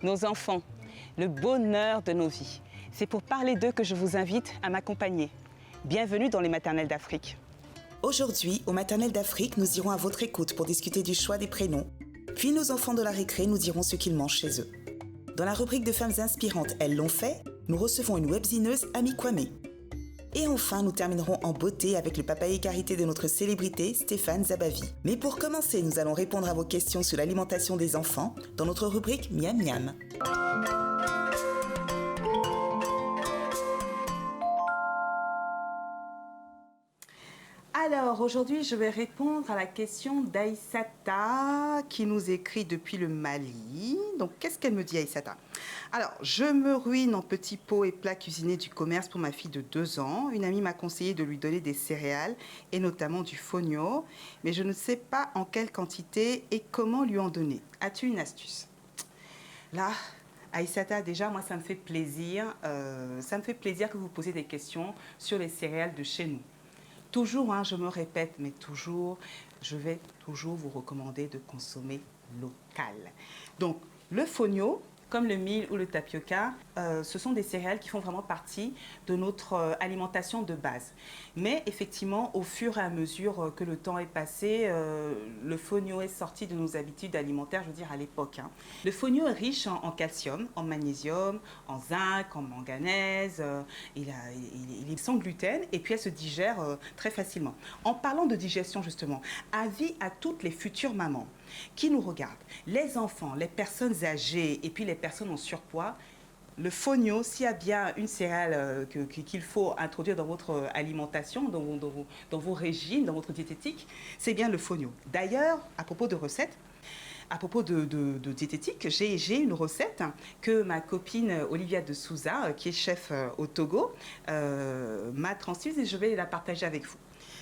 nos enfants, le bonheur de nos vies. C'est pour parler d'eux que je vous invite à m'accompagner. Bienvenue dans les maternelles d'Afrique. Aujourd'hui, aux maternelles d'Afrique, nous irons à votre écoute pour discuter du choix des prénoms. Puis nos enfants de la récré nous diront ce qu'ils mangent chez eux. Dans la rubrique de femmes inspirantes, elles l'ont fait, nous recevons une webzineuse, Ami Kwame. Et enfin, nous terminerons en beauté avec le papaye carité de notre célébrité, Stéphane Zabavi. Mais pour commencer, nous allons répondre à vos questions sur l'alimentation des enfants dans notre rubrique Miam Miam. Alors, aujourd'hui, je vais répondre à la question d'Aïssata qui nous écrit depuis le Mali. Donc, qu'est-ce qu'elle me dit, Aïssata? Alors, je me ruine en petits pots et plats cuisinés du commerce pour ma fille de 2 ans. Une amie m'a conseillé de lui donner des céréales et notamment du fonio, mais je ne sais pas en quelle quantité et comment lui en donner. As-tu une astuce? Là, Aïssata, déjà, moi, ça me fait plaisir. Ça me fait plaisir que vous posiez des questions sur les céréales de chez nous. Toujours, hein, je me répète, mais toujours, je vais toujours vous recommander de consommer local. Donc, le fonio, comme le mil ou le tapioca, ce sont des céréales qui font vraiment partie de notre alimentation de base. Mais effectivement, au fur et à mesure que le temps est passé, le fonio est sorti de nos habitudes alimentaires, je veux dire à l'époque. Hein. Le fonio est riche en calcium, en magnésium, en zinc, en manganèse, il est sans gluten et puis elle se digère très facilement. En parlant de digestion justement, avis à toutes les futures mamans qui nous regardent, les enfants, les personnes âgées et puis les personnes en surpoids, le fonio, s'il y a bien une céréale qu'il faut introduire dans votre alimentation, dans vos régimes, dans votre diététique, c'est bien le fonio. D'ailleurs, à propos de recettes, à propos de diététique, j'ai une recette que ma copine Olivia de Souza, qui est chef au Togo, m'a transmise et je vais la partager avec vous.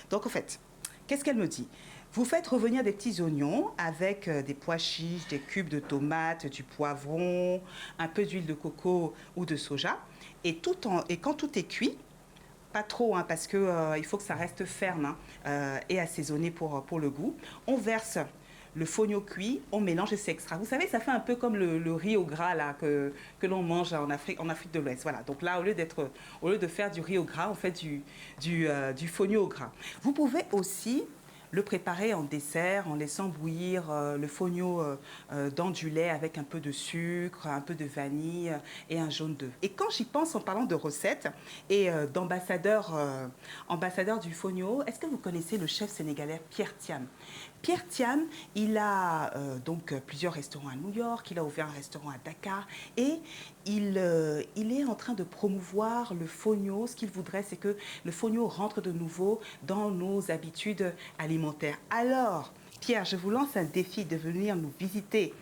Donc en fait, qu'est-ce qu'elle me dit? Vous faites revenir des petits oignons avec des pois chiches, des cubes de tomates, du poivron, un peu d'huile de coco ou de soja. Et quand tout est cuit, pas trop, hein, parce qu'il faut que ça reste ferme et assaisonné pour le goût, on verse le fonio cuit, on mélange et c'est extra. Vous savez, ça fait un peu comme le riz au gras là, que l'on mange en Afrique de l'Ouest. Voilà. Donc là, au lieu de faire du riz au gras, on fait du fonio au gras. Vous pouvez aussi le préparer en dessert en laissant bouillir le fonio dans du lait avec un peu de sucre, un peu de vanille et un jaune d'œuf. Et quand j'y pense en parlant de recettes et d'ambassadeur du fonio, est-ce que vous connaissez le chef sénégalais Pierre Thiam? Pierre Thiam, il a donc plusieurs restaurants à New York, il a ouvert un restaurant à Dakar et il est en train de promouvoir le fonio. Ce qu'il voudrait, c'est que le fonio rentre de nouveau dans nos habitudes alimentaires. Alors, Pierre, je vous lance un défi de venir nous visiter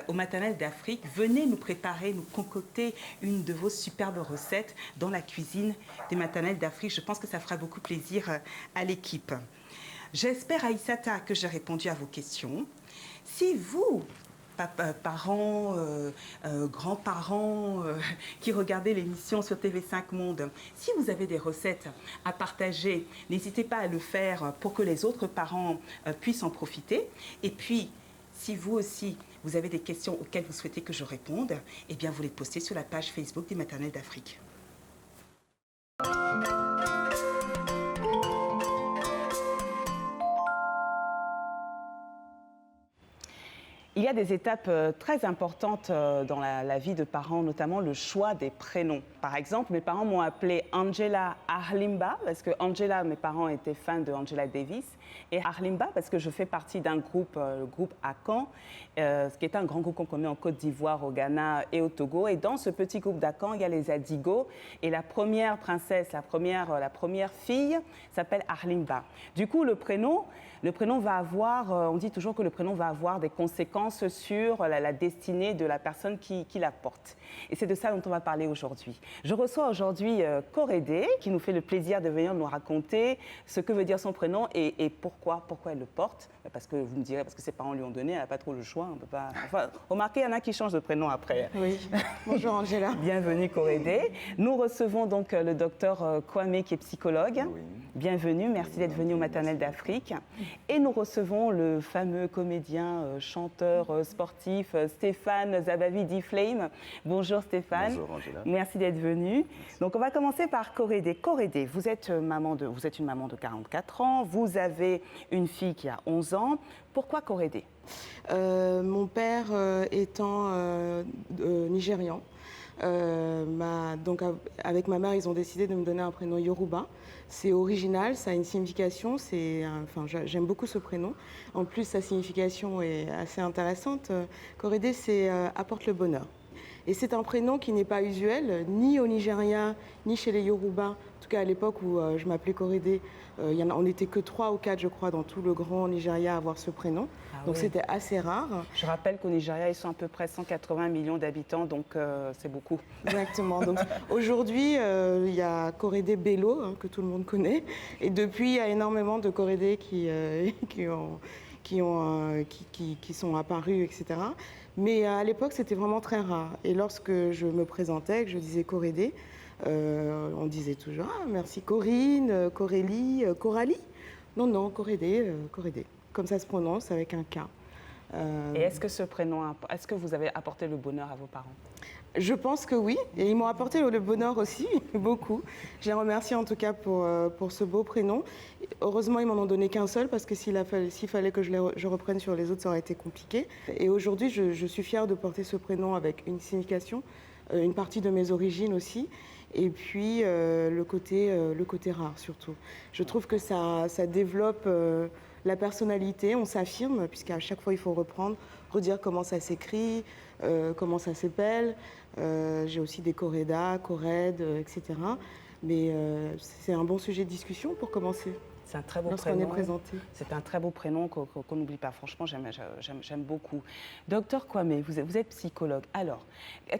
aux maternelles d'Afrique. Venez nous préparer, nous concocter une de vos superbes recettes dans la cuisine des maternelles d'Afrique. Je pense que ça fera beaucoup plaisir à l'équipe. J'espère, Aïssata, que j'ai répondu à vos questions. Si vous, parents, grands-parents qui regardez l'émission sur TV5 Monde, si vous avez des recettes à partager, n'hésitez pas à le faire pour que les autres parents puissent en profiter. Et puis, si vous aussi, vous avez des questions auxquelles vous souhaitez que je réponde, eh bien, vous les postez sur la page Facebook des Maternelles d'Afrique. Il y a des étapes très importantes dans la vie de parents, notamment le choix des prénoms. Par exemple, mes parents m'ont appelée Angela Arlimba, parce que Angela, mes parents étaient fans de Angela Davis, et Arlimba, parce que je fais partie d'un groupe, le groupe Akan, ce qui est un grand groupe qu'on connaît en Côte d'Ivoire, au Ghana et au Togo. Et dans ce petit groupe d'Akan, il y a les Adigo, et la première princesse, la première fille s'appelle Arlimba. Du coup, le prénom va avoir, on dit toujours que le prénom va avoir des conséquences sur la destinée de la personne qui la porte. Et c'est de ça dont on va parler aujourd'hui. Je reçois aujourd'hui Corédé, qui nous fait le plaisir de venir nous raconter ce que veut dire son prénom et pourquoi elle le porte. Parce que vous me direz, parce que ses parents lui ont donné, elle n'a pas trop le choix. On peut pas... Enfin, remarquez, il y en a qui changent de prénom après. Oui. Bonjour Angela. Bienvenue Corédé. Nous recevons donc le docteur Kwame qui est psychologue. Oui. Bienvenue, merci d'être venu aux Maternelles d'Afrique. Et nous recevons le fameux comédien, chanteur, sportif, Stéphane Zabavi d'Iflame. Bonjour Stéphane. Bonjour Angela. Merci d'être venu. Donc on va commencer par Corédé. Corédé, vous êtes une maman de 44 ans, vous avez une fille qui a 11 ans. Pourquoi Corédé? Mon père étant nigérian, donc avec ma mère, ils ont décidé de me donner un prénom Yoruba. C'est original, ça a une signification. J'aime beaucoup ce prénom. En plus, sa signification est assez intéressante. Corédé, c'est apporte le bonheur. Et c'est un prénom qui n'est pas usuel, ni au Nigeria, ni chez les Yoruba. En tout cas, à l'époque où je m'appelais Corédé, on n'était que 3 ou 4, je crois, dans tout le grand Nigeria à avoir ce prénom. Donc c'était assez rare. Je rappelle qu'au Nigeria, ils sont à peu près 180 millions d'habitants, donc c'est beaucoup. Exactement. Donc aujourd'hui, il y a Corédé Bello, que tout le monde connaît. Et depuis, il y a énormément de Corédé qui sont apparus, etc. Mais à l'époque, c'était vraiment très rare. Et lorsque je me présentais, que je disais Corédé, on disait toujours « Ah, merci Corinne, Corélie, Coralie ». Non, Corédé, Corédé. Comme ça se prononce, avec un K. Et est-ce que ce prénom, est-ce que vous avez apporté le bonheur à vos parents? Je pense que oui, et ils m'ont apporté le bonheur aussi, beaucoup. Je les remercie en tout cas pour ce beau prénom. Heureusement, ils m'en ont donné qu'un seul, parce que s'il fallait que je reprenne sur les autres, ça aurait été compliqué. Et aujourd'hui, je suis fière de porter ce prénom avec une signification, une partie de mes origines aussi, et puis le côté rare surtout. Je trouve que ça développe la personnalité, on s'affirme, puisqu'à chaque fois, il faut redire comment ça s'écrit, comment ça s'appelle. J'ai aussi des Coréda, Cored, etc. Mais c'est un bon sujet de discussion pour commencer. C'est un très beau lorsqu'on prénom. est présenté. C'est un très beau prénom qu'on n'oublie pas. Franchement, j'aime beaucoup. Docteur Kwame, vous êtes psychologue. Alors,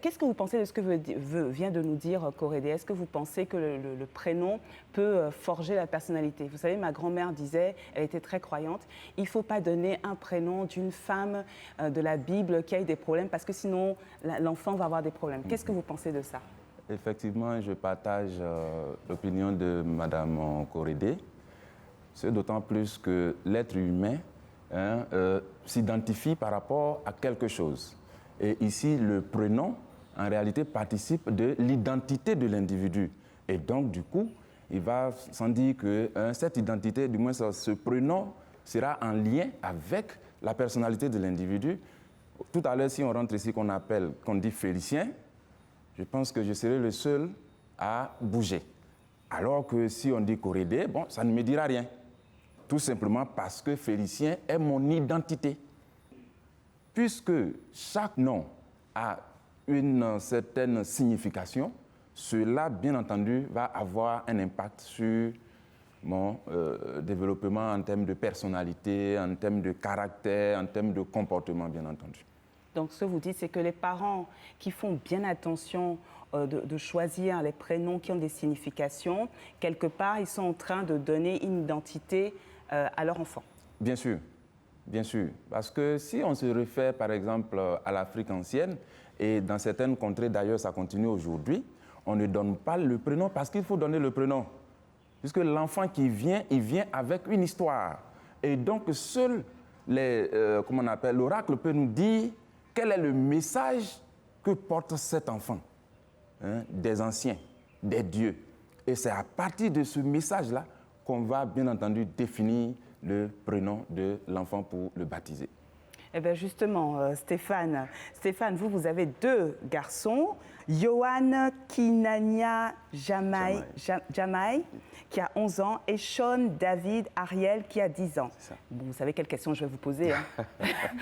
qu'est-ce que vous pensez de ce que vient de nous dire Corédé? Est-ce que vous pensez que le prénom peut forger la personnalité? Vous savez, ma grand-mère disait, elle était très croyante, il ne faut pas donner un prénom d'une femme de la Bible qui a eu des problèmes, parce que sinon, l'enfant va avoir des problèmes. Qu'est-ce que vous pensez de ça? Effectivement, je partage l'opinion de Madame Corédé. C'est d'autant plus que l'être humain s'identifie par rapport à quelque chose. Et ici, le prénom, en réalité, participe de l'identité de l'individu. Et donc, du coup, il va sans dire que cette identité, du moins ce prénom, sera en lien avec la personnalité de l'individu. Tout à l'heure, si on rentre ici, qu'on dit Félicien, je pense que je serai le seul à bouger. Alors que si on dit Corédé, bon, ça ne me dira rien. Tout simplement parce que Félicien est mon identité. Puisque chaque nom a une certaine signification, cela, bien entendu, va avoir un impact sur mon développement en termes de personnalité, en termes de caractère, en termes de comportement, bien entendu. Donc, ce que vous dites, c'est que les parents qui font bien attention de choisir les prénoms qui ont des significations, quelque part, ils sont en train de donner une identité à leur enfant. Bien sûr, bien sûr. Parce que si on se réfère, par exemple, à l'Afrique ancienne, et dans certaines contrées, d'ailleurs, ça continue aujourd'hui, on ne donne pas le prénom parce qu'il faut donner le prénom. Puisque l'enfant qui vient, il vient avec une histoire. Et donc, seul l'oracle peut nous dire quel est le message que porte cet enfant, des anciens, des dieux. Et c'est à partir de ce message-là qu'on va bien entendu définir le prénom de l'enfant pour le baptiser. Eh bien justement, Stéphane, vous avez 2 garçons, Yohan Kinania Jamaï, qui a 11 ans, et Sean David Ariel, qui a 10 ans. Bon, vous savez quelle question je vais vous poser, hein?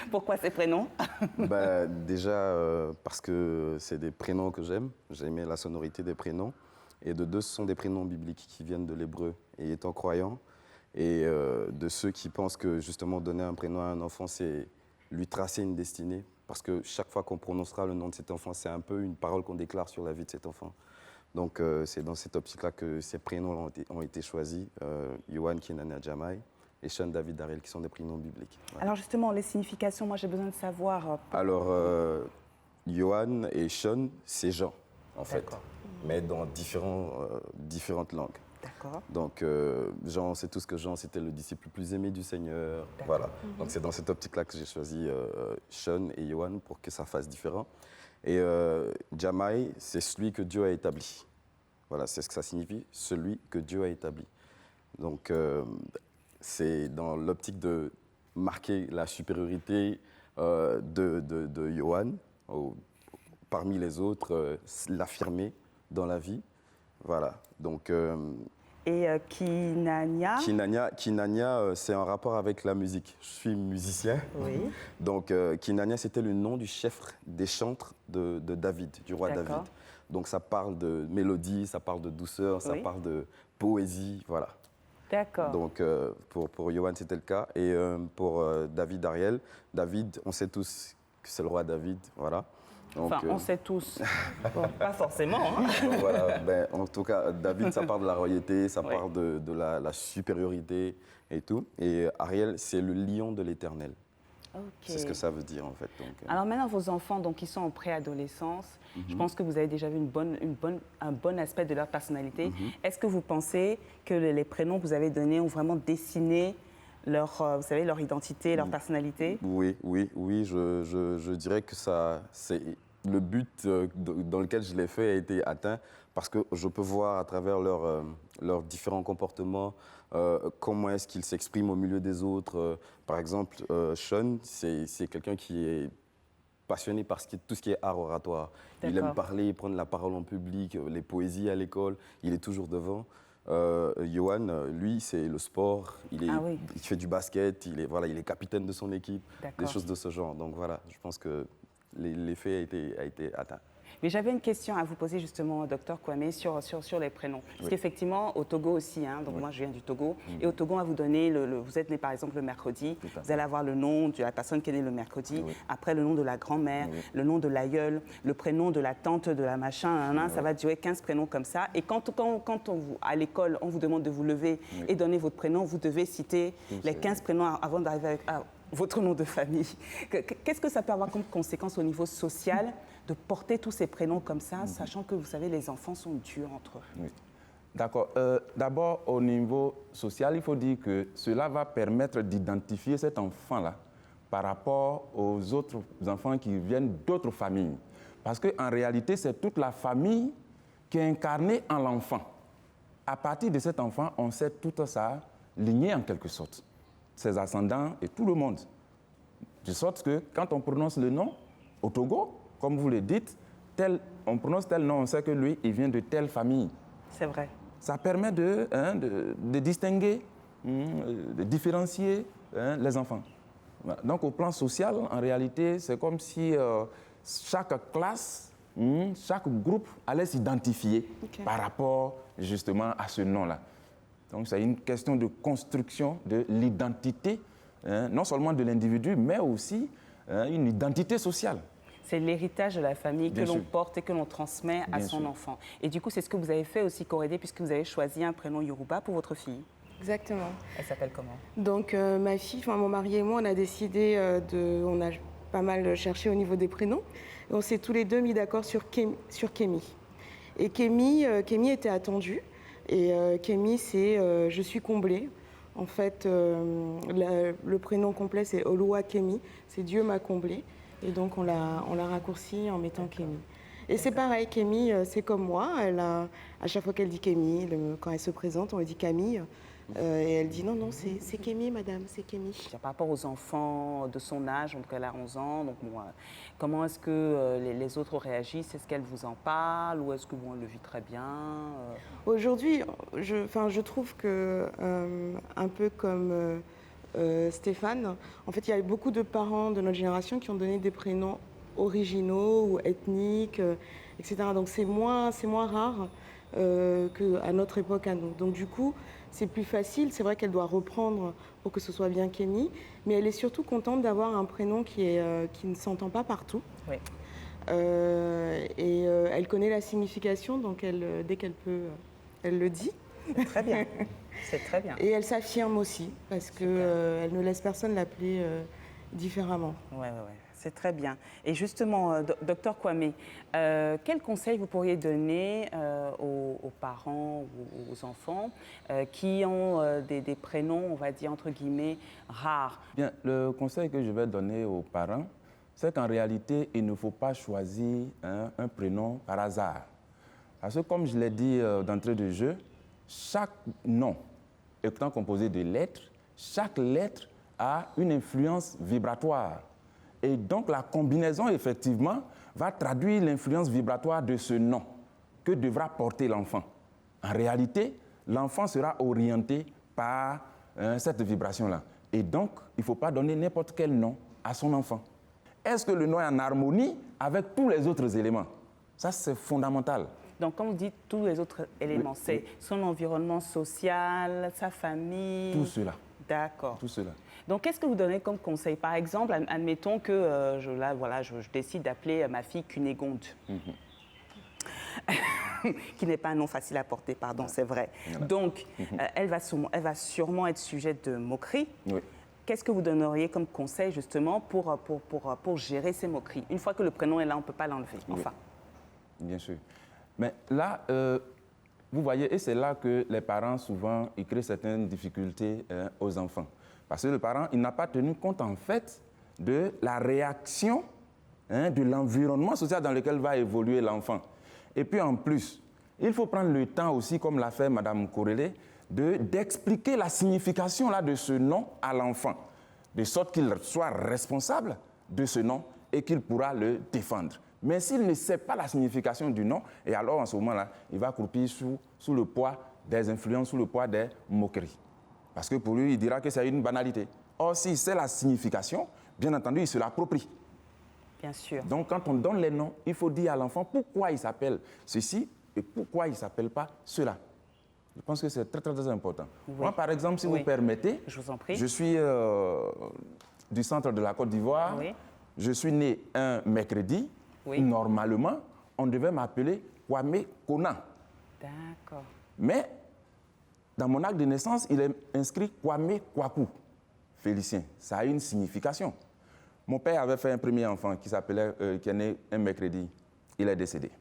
Pourquoi ces prénoms? Déjà, parce que c'est des prénoms que j'aime. J'aimais la sonorité des prénoms. Et de 2, ce sont des prénoms bibliques qui viennent de l'hébreu. Et étant croyant, et de ceux qui pensent que justement donner un prénom à un enfant, c'est lui tracer une destinée. Parce que chaque fois qu'on prononcera le nom de cet enfant, c'est un peu une parole qu'on déclare sur la vie de cet enfant. Donc c'est dans cette optique-là que ces prénoms ont été choisis. Yohan Kinania Jamaï et Sean David Ariel, qui sont des prénoms bibliques. Voilà. Alors justement, les significations, moi j'ai besoin de savoir. Alors, Yohan et Sean, c'est Jean, en fait, mais dans différentes langues. D'accord. Donc, Jean, c'est tout ce que Jean, c'était le disciple le plus aimé du Seigneur. Voilà. Donc, c'est dans cette optique-là que j'ai choisi Sean et Yohan pour que ça fasse différent. Et Jamai, c'est celui que Dieu a établi. Voilà, c'est ce que ça signifie, celui que Dieu a établi. Donc, c'est dans l'optique de marquer la supériorité de Yohan parmi les autres, l'affirmer dans la vie. Voilà. Donc, Et Kinania. Kinania, c'est en rapport avec la musique. Je suis musicien. Oui. Donc, Kinania, c'était le nom du chef des chantres de David, du roi D'accord. David. Donc, ça parle de mélodie, ça parle de douceur, ça Oui. parle de poésie, voilà. D'accord. Donc, pour Yohan, c'était le cas. Et pour David Ariel, David, on sait tous que c'est le roi David, voilà. Donc, Enfin, on sait tous. Bon, pas forcément. Hein. donc voilà, ben, en tout cas, David, ça parle de la royauté, ça Oui. parle de la supériorité et tout. Et Ariel, c'est le lion de l'Éternel. Ok. C'est ce que ça veut dire, en fait. Donc, Alors maintenant, vos enfants, donc, ils sont en préadolescence. Mhm. Je pense que vous avez déjà vu un bon aspect de leur personnalité. Mhm. Est-ce que vous pensez que les prénoms que vous avez donnés ont vraiment dessiné leur, vous savez, leur identité, leur personnalité? oui, je dirais que ça, c'est le but dans lequel je l'ai fait a été atteint parce que je peux voir à travers leurs différents comportements comment est-ce qu'ils s'expriment au milieu des autres. Par exemple, Sean, c'est quelqu'un qui est passionné par tout ce qui est art oratoire. Il aime D'accord. parler, prendre la parole en public, les poésies à l'école, il est toujours devant. Yohan, lui, c'est le sport, Ah oui. il fait du basket, il est capitaine de son équipe, D'accord. des choses de ce genre. Donc voilà, je pense que l'effet a été atteint. Mais j'avais une question à vous poser justement, docteur Kwame, sur les prénoms. Parce qu'effectivement, au Togo aussi, hein, donc moi je viens du Togo, et au Togo, on va vous donner, vous êtes né par exemple le mercredi, Tout à fait. vous allez avoir le nom de la personne qui est née le mercredi, Oui. après le nom de la grand-mère, Oui. le nom de l'aïeul, le prénom de la tante, de la machin, ça va durer 15 prénoms comme ça. Et quand à l'école, on vous demande de vous lever et donner votre prénom, vous devez citer les 15 prénoms avant d'arriver à votre nom de famille. Qu'est-ce que ça peut avoir comme conséquence au niveau social de porter tous ces prénoms comme ça, sachant que, vous savez, les enfants sont durs entre eux? Oui. D'accord. D'abord, au niveau social, il faut dire que cela va permettre d'identifier cet enfant-là par rapport aux autres enfants qui viennent d'autres familles. Parce qu'en réalité, c'est toute la famille qui est incarnée en l'enfant. À partir de cet enfant, on sait toute sa lignée en quelque sorte, ses ascendants et tout le monde. De sorte que quand on prononce le nom, au Togo, comme vous le dites, on prononce tel nom, on sait que lui, il vient de telle famille. C'est vrai. Ça permet de distinguer, de différencier les enfants. Voilà. Donc au plan social, en réalité, c'est comme si chaque classe, chaque groupe allait s'identifier par rapport justement à ce nom-là. Donc c'est une question de construction de l'identité, non seulement de l'individu, mais aussi une identité sociale. C'est l'héritage de la famille que Bien l'on sûr. porte et que l'on transmet à Bien son sûr. enfant. Et du coup, c'est ce que vous avez fait aussi, Corédé, puisque vous avez choisi un prénom Yoruba pour votre fille. Exactement. Elle s'appelle comment? Donc ma fille, mon mari et moi, on a décidé on a pas mal cherché au niveau des prénoms. Et on s'est tous les deux mis d'accord sur Kémy. Et Kémy était attendue. Et Kémy, c'est je suis comblée. En fait, le prénom complet, c'est Oluwa Kémy. C'est Dieu m'a comblée. Et donc, on l'a raccourci en mettant Kémy. Et c'est pareil, Kémy, c'est comme moi. À chaque fois qu'elle dit Kémy, quand elle se présente, on lui dit Camille. Et elle dit non, c'est Kémy, madame, c'est Kémy. Par rapport aux enfants de son âge, donc elle a 11 ans, donc bon, comment est-ce que les autres réagissent? Est-ce qu'elle vous en parle ou est-ce que bon, elle le vit très bien? Aujourd'hui, je trouve que, un peu comme Stéphane, en fait, il y a beaucoup de parents de notre génération qui ont donné des prénoms originaux ou ethniques, etc. Donc c'est moins rare qu'à notre époque à nous. Donc du coup, c'est plus facile. C'est vrai qu'elle doit reprendre pour que ce soit bien Kémy, mais elle est surtout contente d'avoir un prénom qui ne s'entend pas partout. Oui. Et elle connaît la signification, donc dès qu'elle peut, elle le dit. C'est très bien. C'est très bien. Et elle s'affirme aussi, parce qu'elle ne laisse personne l'appeler différemment. Oui, c'est très bien. Et justement, docteur Kwame, quel conseil vous pourriez donner aux parents ou aux enfants qui ont des prénoms, on va dire, entre guillemets, rares? Bien, le conseil que je vais donner aux parents, c'est qu'en réalité, il ne faut pas choisir un prénom par hasard. Parce que comme je l'ai dit d'entrée de jeu, chaque nom étant composé de lettres, chaque lettre a une influence vibratoire. Et donc la combinaison, effectivement, va traduire l'influence vibratoire de ce nom que devra porter l'enfant. En réalité, l'enfant sera orienté par cette vibration-là. Et donc, il ne faut pas donner n'importe quel nom à son enfant. Est-ce que le nom est en harmonie avec tous les autres éléments? Ça, c'est fondamental. Donc, quand vous dites tous les autres éléments, c'est son environnement social, sa famille... Tout cela. D'accord. Tout cela. Donc, qu'est-ce que vous donnez comme conseil? Par exemple, admettons que je décide d'appeler ma fille Cunégonde. Qui n'est pas un nom facile à porter, pardon, c'est vrai. Donc, elle va sûrement être sujette de moquerie. Oui. Qu'est-ce que vous donneriez comme conseil, justement, pour gérer ces moqueries? Une fois que le prénom est là, on ne peut pas l'enlever. Enfin. Bien sûr. Mais là, vous voyez, et c'est là que les parents, souvent, ils créent certaines difficultés aux enfants. Parce que le parent, il n'a pas tenu compte, en fait, de la réaction de l'environnement social dans lequel va évoluer l'enfant. Et puis, en plus, il faut prendre le temps aussi, comme l'a fait Mme Korele, d'expliquer la signification là, de ce nom à l'enfant, de sorte qu'il soit responsable de ce nom et qu'il pourra le défendre. Mais s'il ne sait pas la signification du nom, et alors en ce moment-là, il va croupir sous le poids des influences, sous le poids des moqueries. Parce que pour lui, il dira que c'est une banalité. Or, s'il sait la signification, bien entendu, il se l'approprie. Bien sûr. Donc, quand on donne les noms, il faut dire à l'enfant pourquoi il s'appelle ceci et pourquoi il ne s'appelle pas cela. Je pense que c'est très, très, très important. Oui. Moi, par exemple, si vous permettez, je vous en prie. Je suis du centre de la Côte d'Ivoire. Oui. Je suis né un mercredi. Oui. Normalement, on devait m'appeler Kwame Kona. D'accord. Mais dans mon acte de naissance, il est inscrit Kwame Kwaku. Félicien. Ça a une signification. Mon père avait fait un premier enfant qui est né un mercredi. Il est décédé.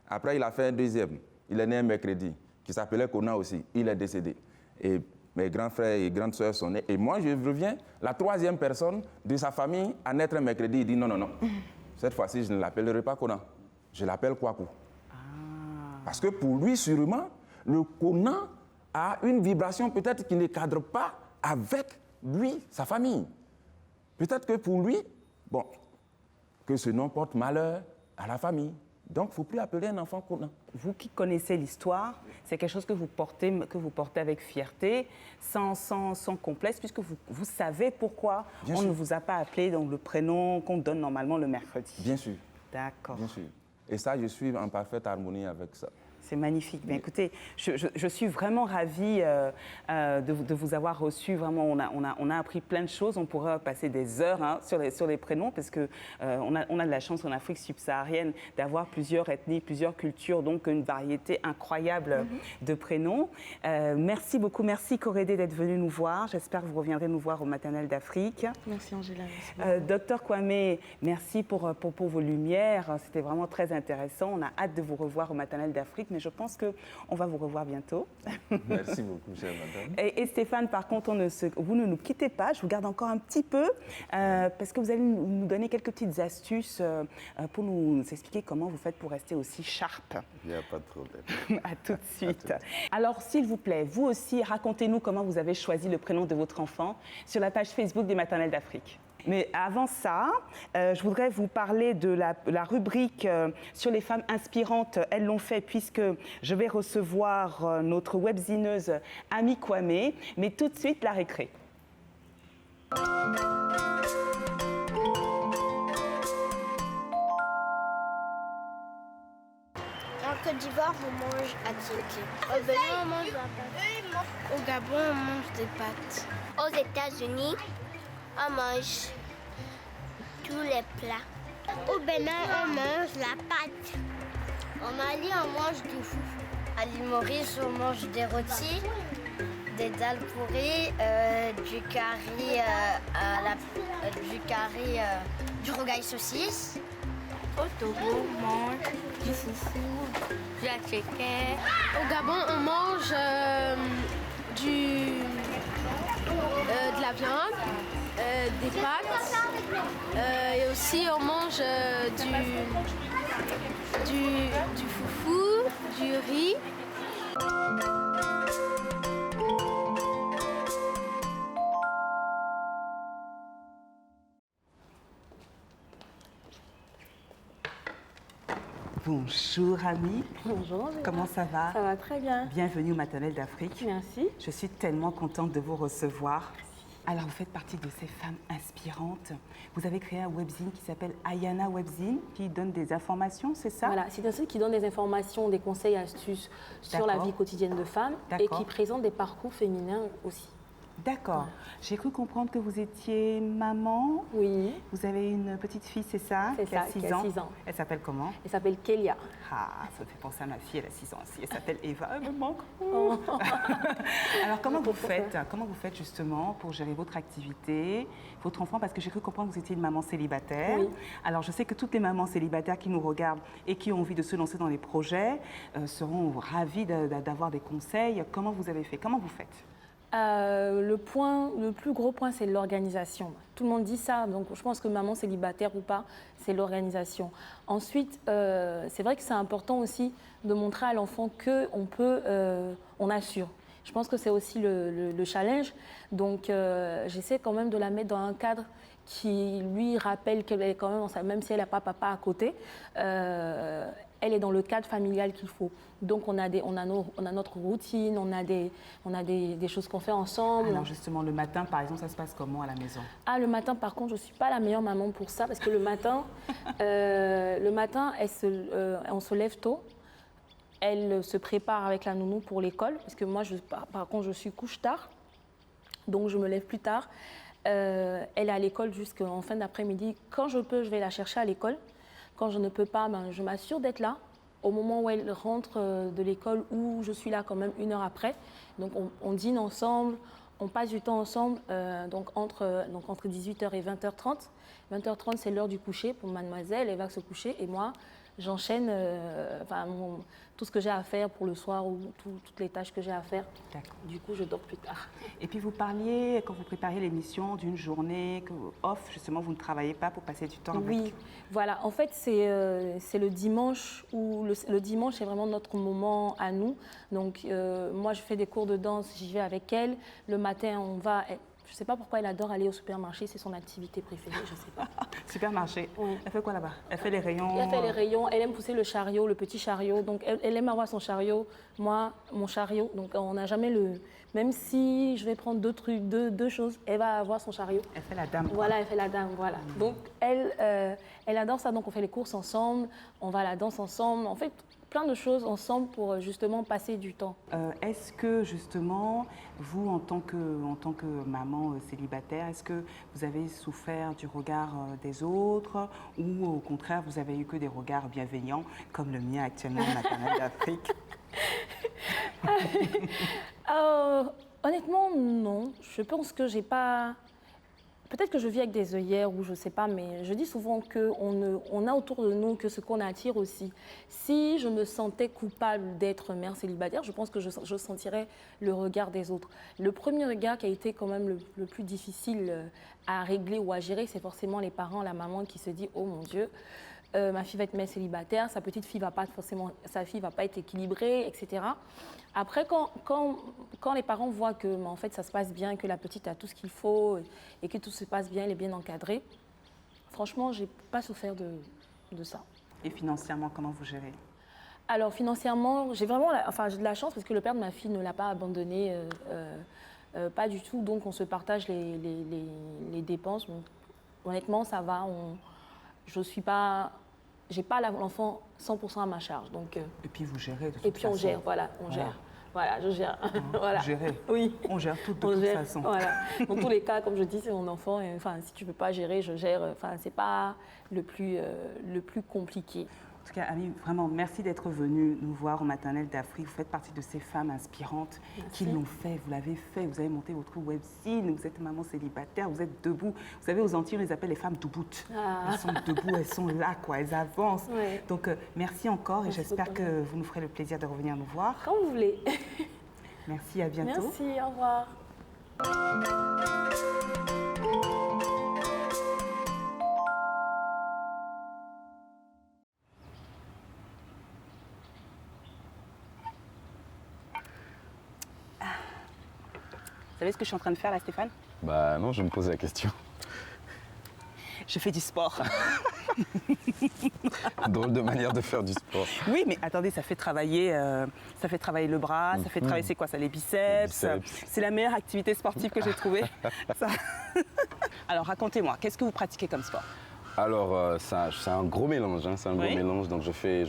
Après, il a fait un deuxième. Il est né un mercredi, qui s'appelait Kona aussi. Il est décédé. Et mes grands frères et grandes sœurs sont nés. Et moi, je reviens, la troisième personne de sa famille à naître un mercredi. Il dit non, non, non. Cette fois-ci, je ne l'appellerai pas Kona. Je l'appelle Kwaku. Ah. Parce que pour lui, sûrement, le Kona a une vibration peut-être qui ne cadre pas avec lui, sa famille. Peut-être que pour lui, bon, que ce nom porte malheur à la famille. Donc, il ne faut plus appeler un enfant Kona. Vous qui connaissez l'histoire, c'est quelque chose que vous portez avec fierté, sans complexe, puisque vous savez pourquoi on ne vous a pas appelé donc, le prénom qu'on donne normalement le mercredi. Bien sûr. D'accord. Bien sûr. Et ça, je suis en parfaite harmonie avec ça. C'est magnifique. Mais écoutez, je suis vraiment ravie de vous avoir reçu. Vraiment, on a appris plein de choses. On pourrait passer des heures sur les prénoms parce que on a de la chance en Afrique subsaharienne d'avoir plusieurs ethnies, plusieurs cultures, donc une variété incroyable de prénoms. Merci beaucoup. Merci Korede d'être venue nous voir. J'espère que vous reviendrez nous voir au Maternelle d'Afrique. Merci Angela. Docteur Kwame, merci pour vos lumières. C'était vraiment très intéressant. On a hâte de vous revoir au Maternelle d'Afrique. Mais je pense qu'on va vous revoir bientôt. Merci beaucoup, chère madame. Et Stéphane, par contre, vous ne nous quittez pas. Je vous garde encore un petit peu parce que vous allez nous donner quelques petites astuces pour nous expliquer comment vous faites pour rester aussi sharp. Il n'y a pas de problème. À tout de suite. Alors, s'il vous plaît, vous aussi, racontez-nous comment vous avez choisi le prénom de votre enfant sur la page Facebook des Maternelles d'Afrique. Mais avant ça, je voudrais vous parler de la rubrique sur les femmes inspirantes. Elles l'ont fait puisque je vais recevoir notre webzineuse Ami Kwame. Mais tout de suite, la récré. En Côte d'Ivoire, on mange à Tiéké. Au Bénin, on mange la pâte. Au Gabon, on mange des pâtes. Aux États-Unis, on mange tous les plats. Au Bénin, on mange la pâte. En Mali, on mange du foufou. À l'île Maurice, on mange des rôtis, des dalles pourries, du curry du carré, du rogaille saucisse. Au Togo, on mange du foufou, du attiéké. Au Gabon, on mange de la viande, des pâtes. Et aussi, on mange du foufou, du riz. Bonjour Ami. Bonjour. Comment ça va? Ça va très bien. Bienvenue au Maternelle d'Afrique. Merci. Je suis tellement contente de vous recevoir. Alors, vous faites partie de ces femmes inspirantes. Vous avez créé un webzine qui s'appelle Ayana Webzine, qui donne des informations, c'est ça? Voilà, c'est un site qui donne des informations, des conseils et astuces sur la vie quotidienne de femmes et qui présente des parcours féminins aussi. D'accord. J'ai cru comprendre que vous étiez maman. Oui. Vous avez une petite fille, c'est ça? C'est ça, qui a 6 ans. Elle s'appelle comment? Elle s'appelle Kélia. Ah, ça me fait penser à ma fille, elle a 6 ans aussi. Elle s'appelle Eva, elle me manque. Alors, comment vous faites justement pour gérer votre activité, votre enfant? Parce que j'ai cru comprendre que vous étiez une maman célibataire. Oui. Alors, je sais que toutes les mamans célibataires qui nous regardent et qui ont envie de se lancer dans les projets seront ravies d'avoir des conseils. Comment vous avez fait? Comment vous faites? Le plus gros point, c'est l'organisation. Tout le monde dit ça, donc je pense que maman célibataire ou pas, c'est l'organisation. Ensuite, c'est vrai que c'est important aussi de montrer à l'enfant qu'on assure. Je pense que c'est aussi le challenge. Donc, j'essaie quand même de la mettre dans un cadre qui lui rappelle qu'elle est quand même si elle n'a pas papa à côté, elle est dans le cadre familial qu'il faut. Donc, on a notre routine, on a des choses qu'on fait ensemble. Alors, justement, le matin, par exemple, ça se passe comment à la maison? Ah, le matin, par contre, je ne suis pas la meilleure maman pour ça, parce que le matin, on se lève tôt. Elle se prépare avec la nounou pour l'école, parce que moi, par contre, je suis couche tard, donc je me lève plus tard. Elle est à l'école jusqu'en fin d'après-midi. Quand je peux, je vais la chercher à l'école. Quand je ne peux pas, je m'assure d'être là au moment où elle rentre de l'école, où je suis là quand même 1 heure après. Donc on dîne ensemble, on passe du temps ensemble, donc entre 18h et 20h30. 20h30, c'est l'heure du coucher pour mademoiselle, elle va se coucher et moi, j'enchaîne tout ce que j'ai à faire pour le soir ou toutes les tâches que j'ai à faire. Du coup, je dors plus tard. Et puis vous parliez, quand vous prépariez l'émission, d'une journée off, justement, vous ne travaillez pas pour passer du temps avec. Oui, voilà. En fait, c'est le dimanche où le dimanche, c'est vraiment notre moment à nous. Donc, moi, je fais des cours de danse, j'y vais avec elle. Le matin, on va... Je ne sais pas pourquoi elle adore aller au supermarché, c'est son activité préférée, je ne sais pas. Supermarché. Oui. Elle fait quoi là-bas? Elle fait les rayons? Elle fait les rayons, elle aime pousser le chariot, le petit chariot. Donc elle aime avoir son chariot, moi, mon chariot. Donc on n'a jamais le... Même si je vais prendre deux choses, elle va avoir son chariot. Elle fait la dame. Voilà, elle fait la dame, voilà. Donc elle adore ça, donc on fait les courses ensemble, on va à la danse ensemble. En fait, plein de choses ensemble pour justement passer du temps. Est-ce que justement, vous en tant que maman célibataire, est-ce que vous avez souffert du regard des autres ou au contraire vous avez eu que des regards bienveillants comme le mien actuellement en Maternelle d'Afrique? Honnêtement, non. Je pense que j'ai pas... Peut-être que je vis avec des œillères ou je ne sais pas, mais je dis souvent qu'on a autour de nous que ce qu'on attire aussi. Si je me sentais coupable d'être mère célibataire, je pense que je sentirais le regard des autres. Le premier regard qui a été quand même le plus difficile à régler ou à gérer, c'est forcément les parents, la maman qui se dit « Oh mon Dieu ». Ma fille va être mère célibataire, sa petite fille va pas être équilibrée, etc. Après, quand les parents voient que en fait ça se passe bien, que la petite a tout ce qu'il faut et que tout se passe bien, elle est bien encadrée, franchement, j'ai pas souffert de ça. Et financièrement, comment vous gérez? Alors financièrement, j'ai vraiment, j'ai de la chance parce que le père de ma fille ne l'a pas abandonnée, pas du tout. Donc on se partage les dépenses. Donc, honnêtement, ça va. J'ai pas l'enfant 100% à ma charge. Donc, et puis vous gérez de toute façon. Et puis on gère, voilà, on gère. Voilà, je gère. Voilà. Gérer. Oui. On gère tout de toute façon. Voilà. Dans tous les cas, comme je dis, c'est mon enfant. Et, si tu ne peux pas gérer, je gère. C'est pas le plus compliqué. En tout cas, Ami, vraiment, merci d'être venue nous voir au Maternelle d'Afrique. Vous faites partie de ces femmes inspirantes qui l'ont fait. Vous l'avez fait. Vous avez monté votre webzine. Vous êtes maman célibataire. Vous êtes debout. Vous savez, aux Antilles, on les appelle les femmes debout. Elles sont debout, elles sont là, quoi. Elles avancent. Ouais. Donc, merci encore et Merci j'espère beaucoup. que vous nous ferez le plaisir de revenir nous voir. Quand vous voulez. Merci, à bientôt. Merci, au revoir. Vous savez ce que je suis en train de faire là, Stéphane? Bah non, je me pose la question. Je fais du sport. Drôle de manière de faire du sport. Oui, mais attendez, ça fait travailler le bras, ça fait travailler, c'est quoi ça, les biceps. Les biceps. C'est la meilleure activité sportive que j'ai trouvée. Ça. Alors, racontez-moi, qu'est-ce que vous pratiquez comme sport? Alors, c'est un gros mélange, hein, c'est un Oui. gros mélange. Donc, je fais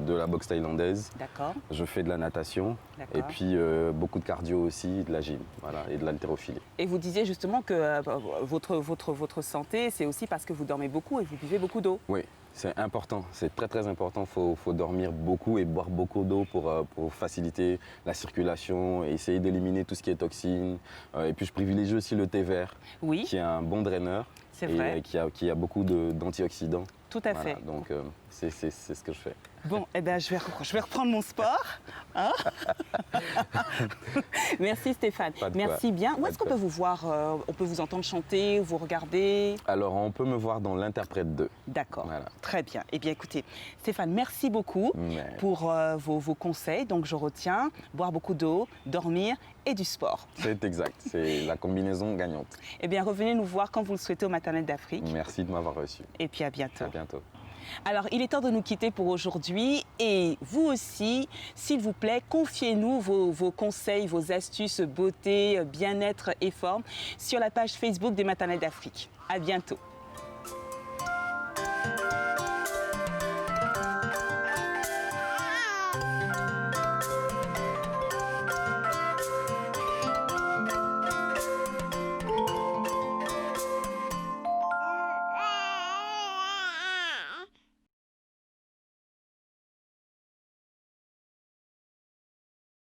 de la boxe thaïlandaise, D'accord. je fais de la natation, D'accord. et puis beaucoup de cardio aussi, de la gym, voilà, et de l'haltérophilie. Et vous disiez justement que votre santé, c'est aussi parce que vous dormez beaucoup et vous buvez beaucoup d'eau. Oui, c'est important, c'est très très important. Il faut dormir beaucoup et boire beaucoup d'eau pour faciliter la circulation et essayer d'éliminer tout ce qui est toxines. Et puis, je privilégie aussi le thé vert, Oui, qui est un bon draineur. c'est Et vrai. qui a beaucoup d'antioxydants. Tout à Voilà, fait. donc c'est ce que je fais. Bon, eh ben, je vais reprendre mon sport. Hein. Merci Stéphane. Pas de quoi. Merci bien. Où Pas est-ce de qu'on quoi. peut vous voir? On peut vous entendre chanter, vous regarder? Alors on peut me voir dans l'Interprète 2. D'accord. Voilà. Très bien. Eh bien, écoutez, Stéphane, merci beaucoup Mais- pour vos conseils. Donc, je retiens boire beaucoup d'eau, dormir et du sport. C'est exact, c'est la combinaison gagnante. Eh bien, revenez nous voir quand vous le souhaitez au Maternelle d'Afrique. Merci de m'avoir reçu. Et puis, à bientôt. À bientôt. Alors, il est temps de nous quitter pour aujourd'hui. Et vous aussi, s'il vous plaît, confiez-nous vos conseils, vos astuces beauté, bien-être et forme sur la page Facebook des Maternelles d'Afrique. À bientôt.